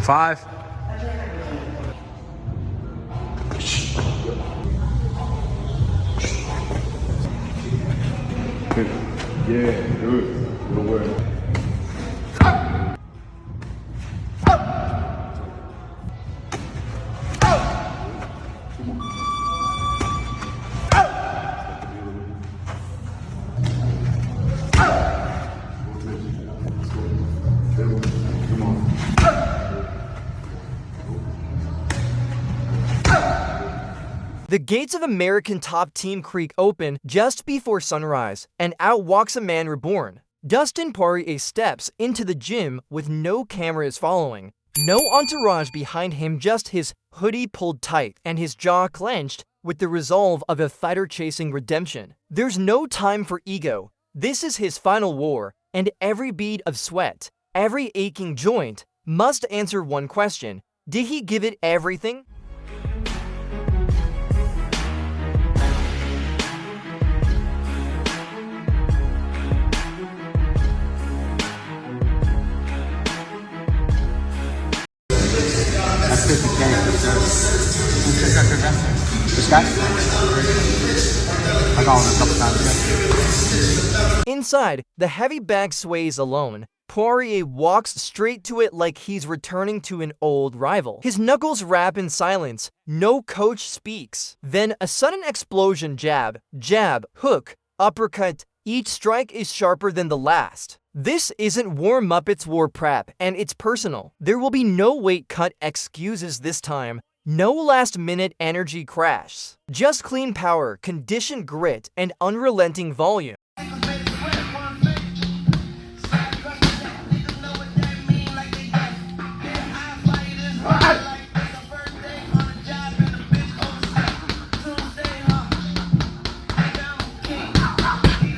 Five. Good. Yeah, good. Good work. The gates of American Top Team creak open just before sunrise, and out walks a man reborn. Dustin Poirier steps into the gym with no cameras following, no entourage behind him, just his hoodie pulled tight and his jaw clenched with the resolve of a fighter chasing redemption. There's no time for ego. This is his final war, and every bead of sweat, every aching joint, must answer one question: did he give it everything? This guy? I got him a couple times. Inside, the heavy bag sways alone. Poirier walks straight to it like he's returning to an old rival. His knuckles rap in silence. No coach speaks. Then a sudden explosion: jab, jab, hook, uppercut. Each strike is sharper than the last. This isn't War Muppets War Prep, and it's personal. There will be no weight cut excuses this time. No last-minute energy crash. Just clean power, conditioned grit, and unrelenting volume.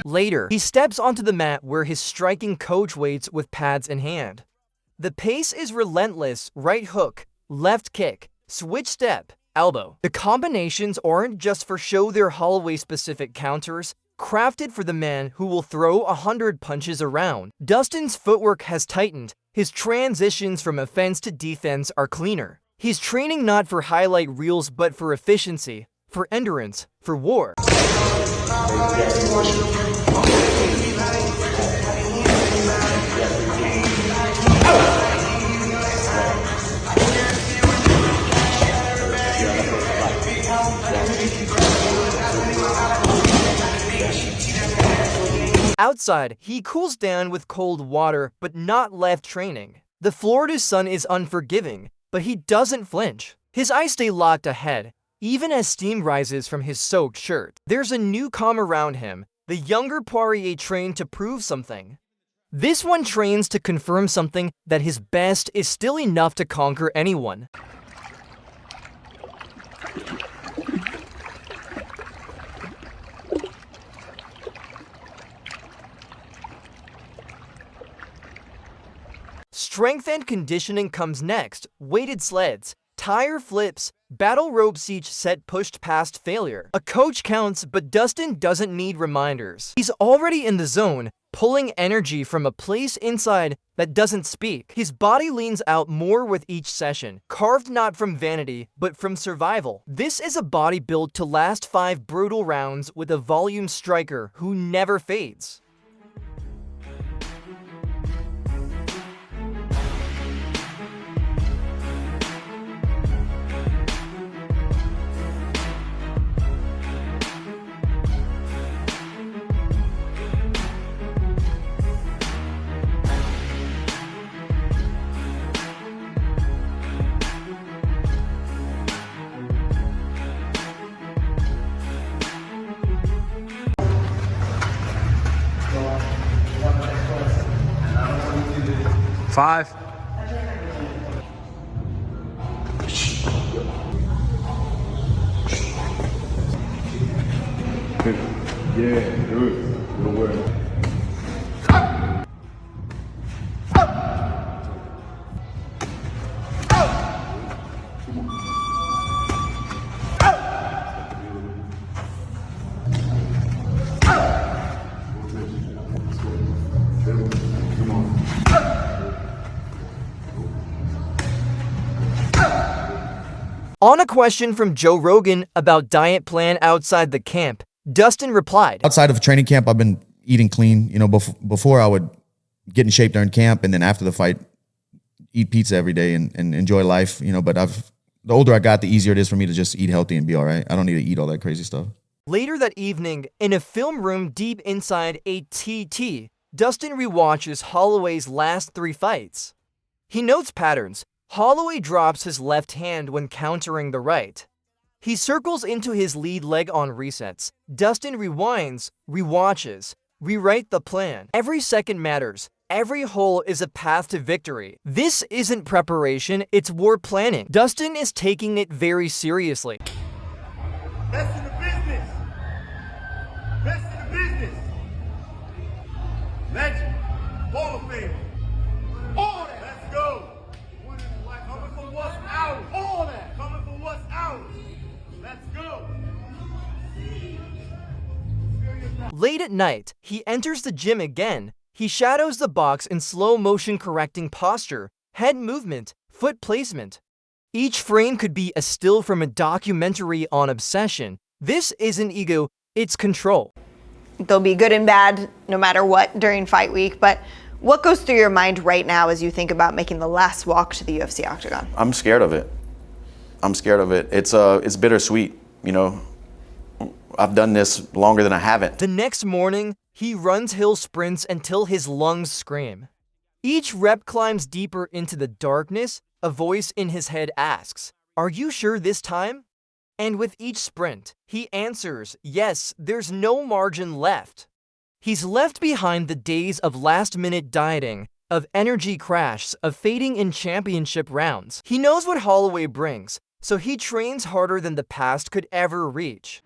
Later, he steps onto the mat where his striking coach waits with pads in hand. The pace is relentless: right hook, left kick, switch step, elbow. The combinations aren't just for show, they're Holloway-specific counters, crafted for the man who will throw 100 punches around. Dustin's footwork has tightened. His transitions from offense to defense are cleaner. He's training not for highlight reels but for efficiency, for endurance, for war. Outside, he cools down with cold water, but not left training. The Florida sun is unforgiving, but he doesn't flinch. His eyes stay locked ahead, even as steam rises from his soaked shirt. There's a new calm around him. The younger Poirier trained to prove something. This one trains to confirm something: that his best is still enough to conquer anyone. Strength and conditioning comes next. Weighted sleds, tire flips, battle ropes, each set pushed past failure. A coach counts, but Dustin doesn't need reminders. He's already in the zone, pulling energy from a place inside that doesn't speak. His body leans out more with each session, carved not from vanity, but from survival. This is a body built to last 5 brutal rounds with a volume striker who never fades. 5. Yeah, good. Good work. Come on. On a question from Joe Rogan about diet plan outside the camp, Dustin replied, Outside of training camp, I've been eating clean. You know, before I would get in shape during camp, and then after the fight, eat pizza every day and enjoy life. You know, but the older I got, the easier it is for me to just eat healthy and be all right. I don't need to eat all that crazy stuff. Later that evening, in a film room deep inside a TT, Dustin rewatches Holloway's last 3 fights. He notes patterns. Holloway drops his left hand when countering the right. He circles into his lead leg on resets. Dustin rewinds, rewatches, rewrite the plan. Every second matters. Every hole is a path to victory. This isn't preparation, it's war planning. Dustin is taking it very seriously. Best in the business. Best in the business. Legend. Hall of Fame. All that. Let's go. Coming for what's ours. All that. Coming for what's ours. Let's go. Late at night, he enters the gym again. He shadows the box in slow motion, correcting posture, head movement, foot placement. Each frame could be a still from a documentary on obsession. This isn't ego, it's control. They'll be good and bad no matter what during fight week, but what goes through your mind right now as you think about making the last walk to the UFC octagon? I'm scared of it. I'm scared of it. It's bittersweet, you know. I've done this longer than I haven't. The next morning, he runs hill sprints until his lungs scream. Each rep climbs deeper into the darkness. A voice in his head asks, "Are you sure this time?" And with each sprint, he answers, "Yes, there's no margin left." He's left behind the days of last-minute dieting, of energy crash, of fading in championship rounds. He knows what Holloway brings, so he trains harder than the past could ever reach.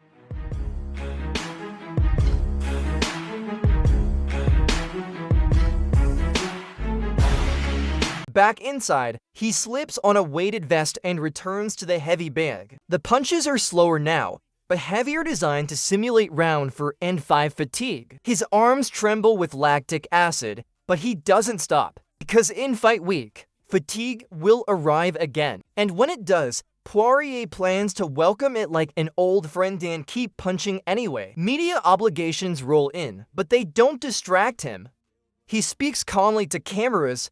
Back inside, he slips on a weighted vest and returns to the heavy bag. The punches are slower now, but heavier, designed to simulate round 4 and 5 fatigue. His arms tremble with lactic acid, but he doesn't stop. Because in fight week, fatigue will arrive again. And when it does, Poirier plans to welcome it like an old friend and keep punching anyway. Media obligations roll in, but they don't distract him. He speaks calmly to cameras.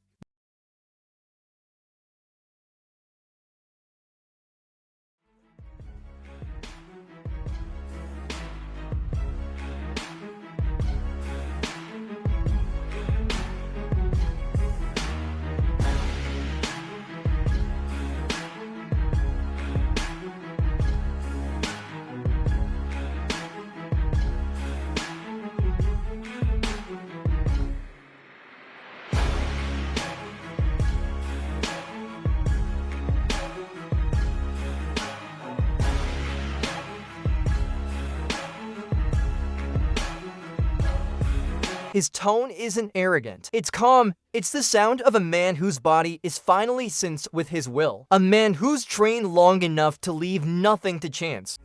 His tone isn't arrogant. It's calm. It's the sound of a man whose body is finally synced with his will. A man who's trained long enough to leave nothing to chance.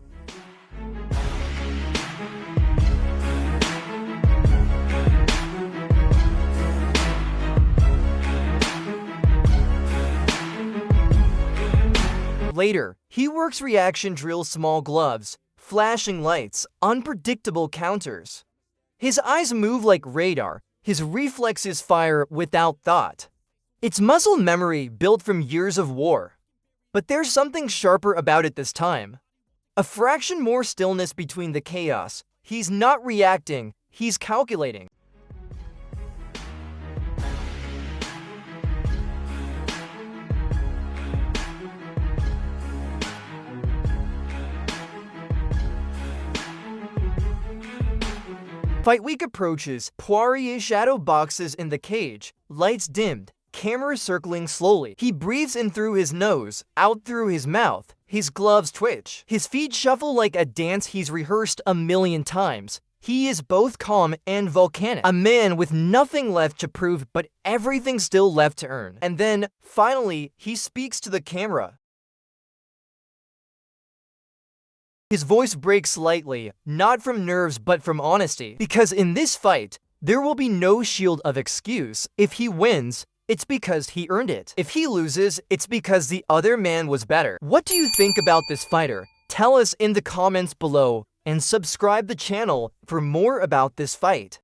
Later, he works reaction drills, small gloves, flashing lights, unpredictable counters. His eyes move like radar. His reflexes fire without thought. It's muscle memory built from years of war. But there's something sharper about it this time. A fraction more stillness between the chaos. He's not reacting, he's calculating. Fight week approaches. Poirier shadow boxes in the cage, lights dimmed. camera circling slowly. He breathes in through his nose, out through his mouth. His gloves twitch. His feet shuffle like a dance he's rehearsed a million times. He is both calm and volcanic. A man with nothing left to prove but everything still left to earn. And then, finally, he speaks to the camera. His voice breaks slightly, not from nerves but from honesty. Because in this fight, there will be no shield of excuse. If he wins, it's because he earned it. If he loses, it's because the other man was better. What do you think about this fighter? Tell us in the comments below and subscribe the channel for more about this fight.